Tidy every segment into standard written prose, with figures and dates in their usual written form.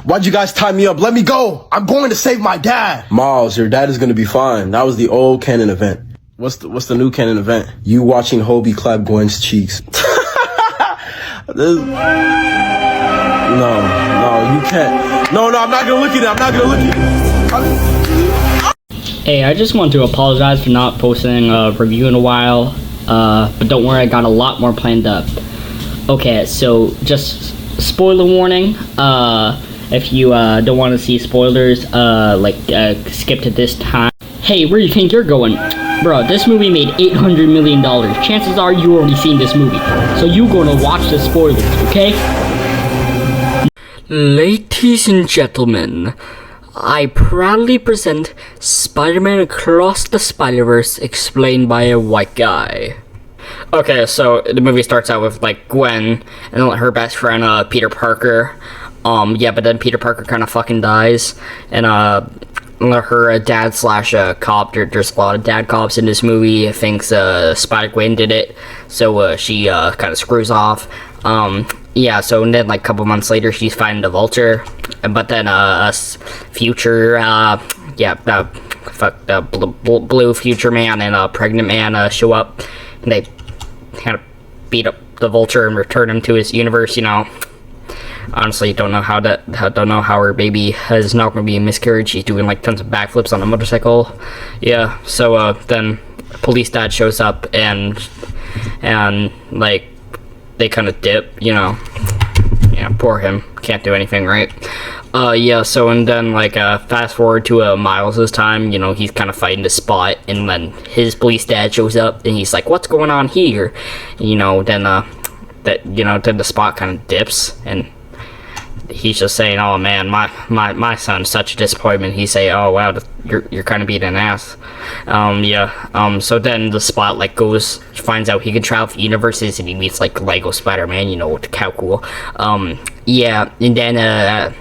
Why'd you guys tie me up? Let me go. I'm going to save my dad. Miles, your dad is going to be fine. That was the old canon event. What's the new canon event? You watching Hobie clap Gwen's cheeks. No, you can't. No, I'm not gonna look at it. I'm not gonna look at it. Hey, I just want to apologize for not posting a review in a while. But don't worry, I got a lot more planned up. Okay, so just spoiler warning. If you don't want to see spoilers, skip to this time. Hey, where do you think you're going? Bro, this movie made $800 million. Chances are you already seen this movie. So you gonna watch the spoilers, okay? Ladies and gentlemen, I proudly present Spider-Man Across the Spider-Verse explained by a white guy. Okay, so the movie starts out with like Gwen and then her best friend Peter Parker. But then Peter Parker kind of fucking dies, and her dad slash cop, there's a lot of dad cops in this movie, thinks Spider-Gwen did it, so she kind of screws off. So and then like a couple months later she's fighting the Vulture, but then future blue future man and pregnant man show up, and they kind of beat up the Vulture and return him to his universe. Honestly, don't know how her baby is not going to be a miscarriage. She's doing like tons of backflips on a motorcycle. Yeah, so then police dad shows up and like they kind of dip, Yeah, poor him, can't do anything, right? So and then like fast forward to Miles' time, he's kind of fighting the Spot, and then his police dad shows up and he's like, what's going on here? Then the Spot kind of dips, and he's just saying, oh man, my son's such a disappointment. He say, oh wow, you're kind of being an ass. So then the Spot like finds out he can travel to universes, and he meets like Lego Spider-Man, how cool. And then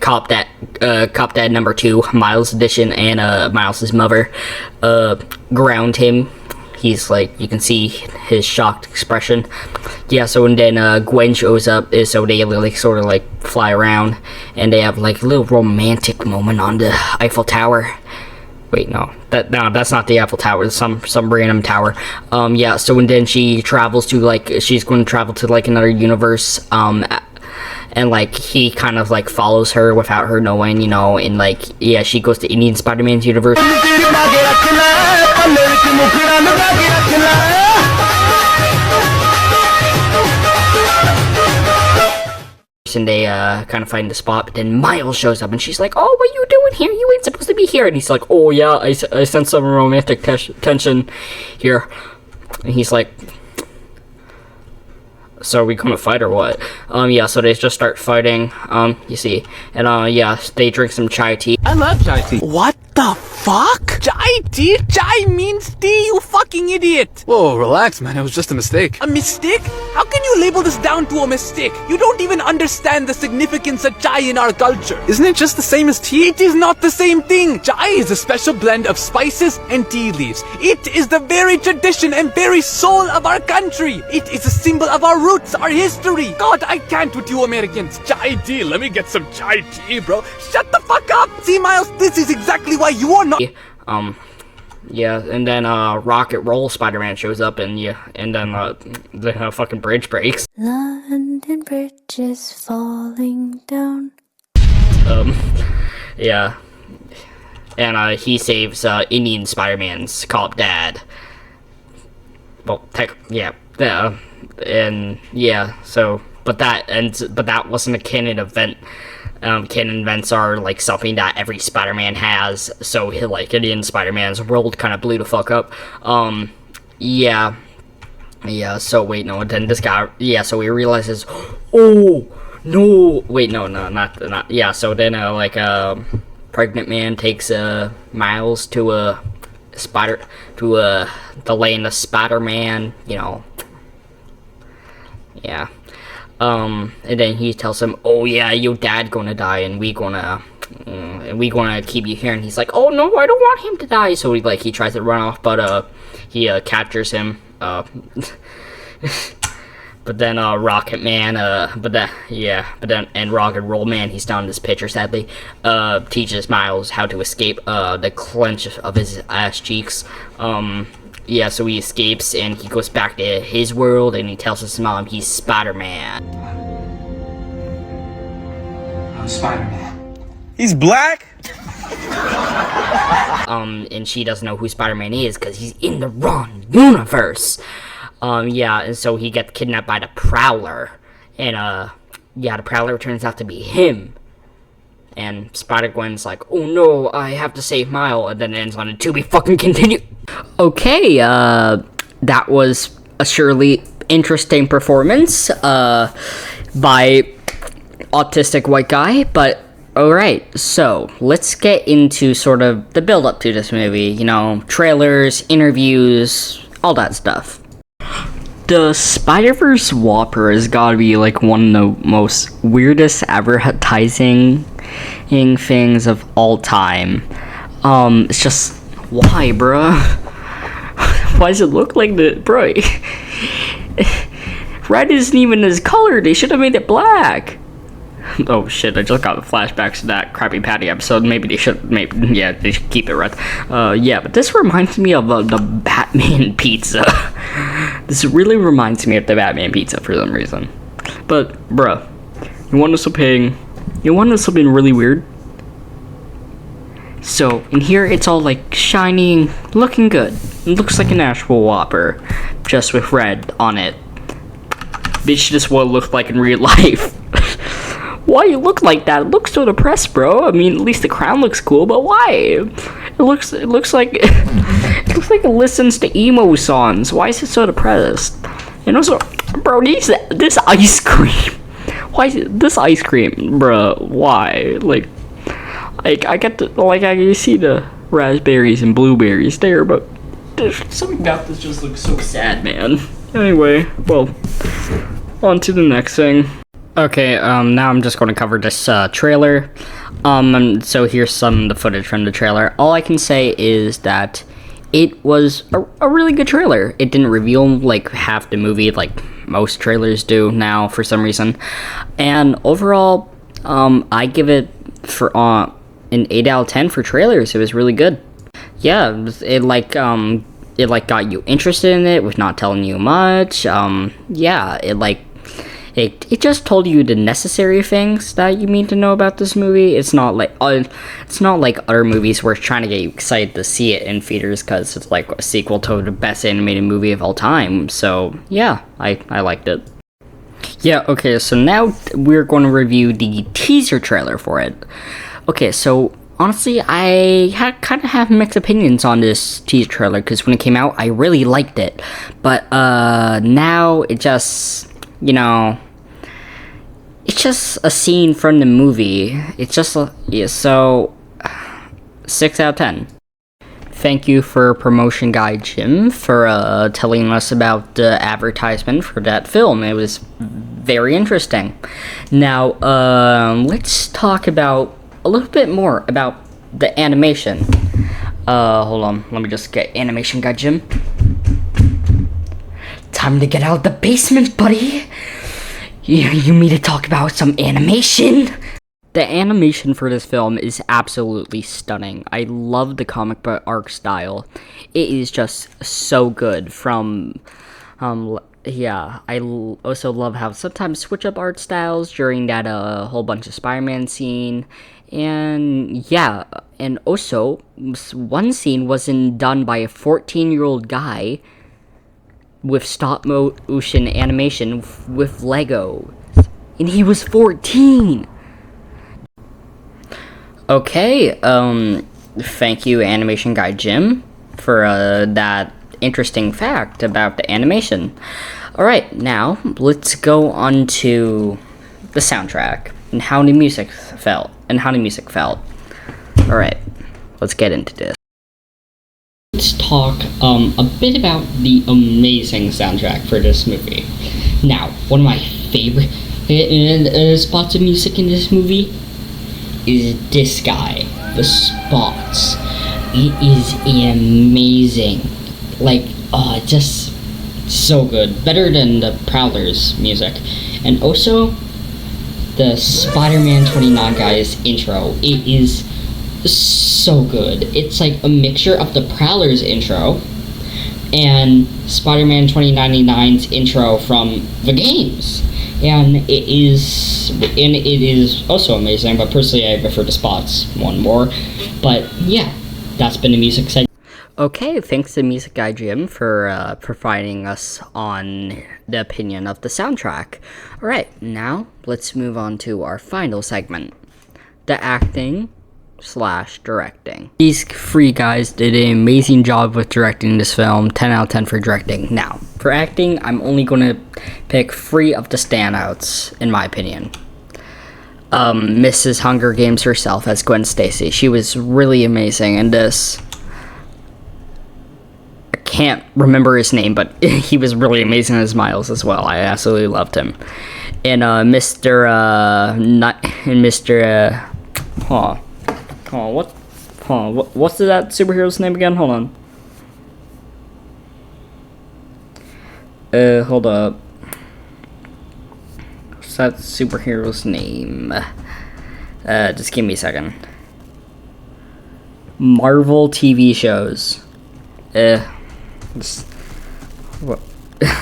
Cop Dad number 2, Miles edition, and Miles's mother ground him. He's like, you can see his shocked expression. Yeah, so and then Gwen shows up, so they like sort of like fly around, and they have like a little romantic moment on the Eiffel Tower. Wait, no, that's not the Eiffel Tower. It's some random tower. So and then she's going to travel to like another universe. And like he kind of like follows her without her knowing, and like she goes to Indian Spider-Man's universe. And they kind of find the Spot, but then Miles shows up and she's like, oh, what are you doing here? You ain't supposed to be here. And he's like, oh yeah, I sense some romantic tension here. And he's like, so are we gonna fight or what? So they just start fighting, you see, and they drink some chai tea. I love chai tea. What the fuck? Chai tea? Chai means tea, you fucking idiot! Whoa, relax, man, it was just a mistake. A mistake? How can you label this down to a mistake? You don't even understand the significance of chai in our culture. Isn't it just the same as tea? It is not the same thing. Chai is a special blend of spices and tea leaves. It is the very tradition and very soul of our country. It is a symbol of our roots, our history. God, I can't with you Americans. Chai tea, let me get some chai tea, bro. Shut the fuck up. See, Miles, this is exactly why you are not... And then Rocket Roll Spider-Man shows up, and then the fucking bridge breaks. London Bridge is falling down. And he saves Indian Spider-Man's cop dad. Well, but that wasn't a canon event. Canon events are like something that every Spider-Man has, so like Indian Spider-Man's world kind of blew the fuck up. So wait, no, then this guy, so he realizes, oh no, wait, no, not so then pregnant man takes Miles to the land of Spider-Man, and then he tells him, oh yeah, your dad gonna die, and we gonna keep you here. And he's like, oh no, I don't want him to die. So he tries to run off, but he captures him. But But then Rocket Man, but then and Rock and Roll Man, he's down in this picture sadly, teaches Miles how to escape the clench of his ass cheeks. Yeah, so he escapes and he goes back to his world and he tells his mom he's Spider-Man. I'm Spider-Man. He's black? And she doesn't know who Spider-Man is because he's in the wrong universe. Yeah, and so he gets kidnapped by the Prowler. And, yeah, the Prowler turns out to be him. And Spider-Gwen's like, oh no, I have to save Miles. And then it ends on a to be fucking continued. Okay, that was a surely interesting performance, by autistic white guy, but alright, so let's get into sort of the build-up to this movie, you know, trailers, interviews, all that stuff. The Spider-Verse Whopper has gotta be like one of the most weirdest advertising things of all time. It's just, why, bruh? Why does it look like the, bro? Red isn't even his color, they should have made it black. Oh shit, I just got flashbacks to that Krabby Patty episode. Maybe they should keep it red. Yeah, but this reminds me of the Batman pizza. This really reminds me of the Batman pizza for some reason. But, bruh, you want to know something really weird? So, in here, it's all like shiny, looking good. It looks like an actual Whopper, just with red on it. Bitch, this what it looked like in real life. Why you look like that? It looks so depressed, bro. I mean, at least the crown looks cool, but why? It looks like it looks like it listens to emo songs. Why is it so depressed? And also, bro, this ice cream. Why is it, this ice cream, bro? Why? Like I get the I see the raspberries and blueberries there, but there's something about this just looks so sad, man. Anyway, well, on to the next thing. Okay, now I'm just going to cover this trailer. So here's some of the footage from the trailer. All I can say is that it was a really good trailer. It didn't reveal like half the movie like most trailers do now for some reason. And overall, I give it for an 8 out of 10 for trailers. It was really good. Yeah, it got you interested in it with not telling you much. Yeah, it just told you the necessary things that you need to know about this movie. It's not like other movies where it's trying to get you excited to see it in theaters because it's like a sequel to the best animated movie of all time. So yeah, I liked it. Yeah, okay, so now we're going to review the teaser trailer for it. Okay, so honestly, I kind of have mixed opinions on this teaser trailer because when it came out, I really liked it. But now it just, you know, it's just a scene from the movie. It's just, yeah, so 6 out of 10. Thank you for Promotion Guy Jim for telling us about the advertisement for that film. It was very interesting. Now, let's talk about a little bit more about the animation. Hold on, let me just get Animation Guy Jim. Time to get out of the basement, buddy. You mean to talk about some animation? The animation for this film is absolutely stunning. I love the comic book art style. It is just so good from, yeah, I also love how sometimes switch up art styles during that whole bunch of Spider-Man scene. And yeah, and also, one scene wasn't done by a 14-year-old guy with stop motion animation with Lego. And he was 14! Okay, thank you, Animation Guy Jim, for that interesting fact about the animation. Alright, now, let's go on to the soundtrack, and how the music felt. Alright, let's get into this. Let's talk a bit about the amazing soundtrack for this movie. Now, one of my favorite spots of music in this movie is this guy, the Spots. It is amazing. Like, just So good. Better than the Prowler's music. And also, the Spider-Man 29 guys intro. It is so good. It's like a mixture of the Prowler's intro and Spider-Man 2099's intro from the games. And it is also amazing, but personally I prefer the Spots one more. But yeah, that's been the music segment. Okay, thanks to Music Guy Jim for providing us on the opinion of the soundtrack. Alright, now let's move on to our final segment, the acting / directing. These three guys did an amazing job with directing this film. 10 out of 10 for directing. Now, for acting, I'm only going to pick 3 of the standouts, in my opinion. Mrs. Hunger Games herself as Gwen Stacy. She was really amazing in this. I can't remember his name, but he was really amazing as Miles as well. I absolutely loved him. And Mr. What's that superhero's name again? Hold on. Hold up. What's that superhero's name? Just give me a second. Marvel TV shows.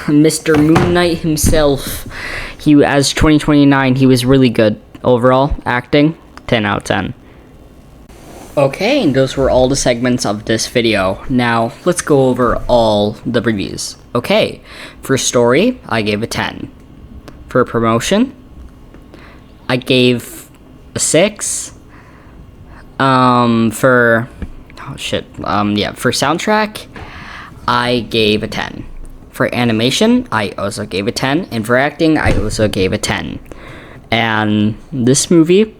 Mr. Moon Knight himself. He, as 2029, he was really good. Overall, acting, 10 out of 10. Okay, and those were all the segments of this video. Now, let's go over all the reviews. Okay, for story, I gave a 10. For promotion, I gave a 6. For soundtrack, I gave a 10. For animation, I also gave a 10. And for acting, I also gave a 10. And this movie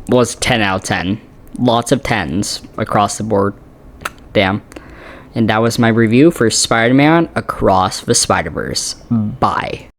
was 10 out of 10. Lots of 10s across the board. Damn. And that was my review for Spider-Man Across the Spider-Verse. Bye.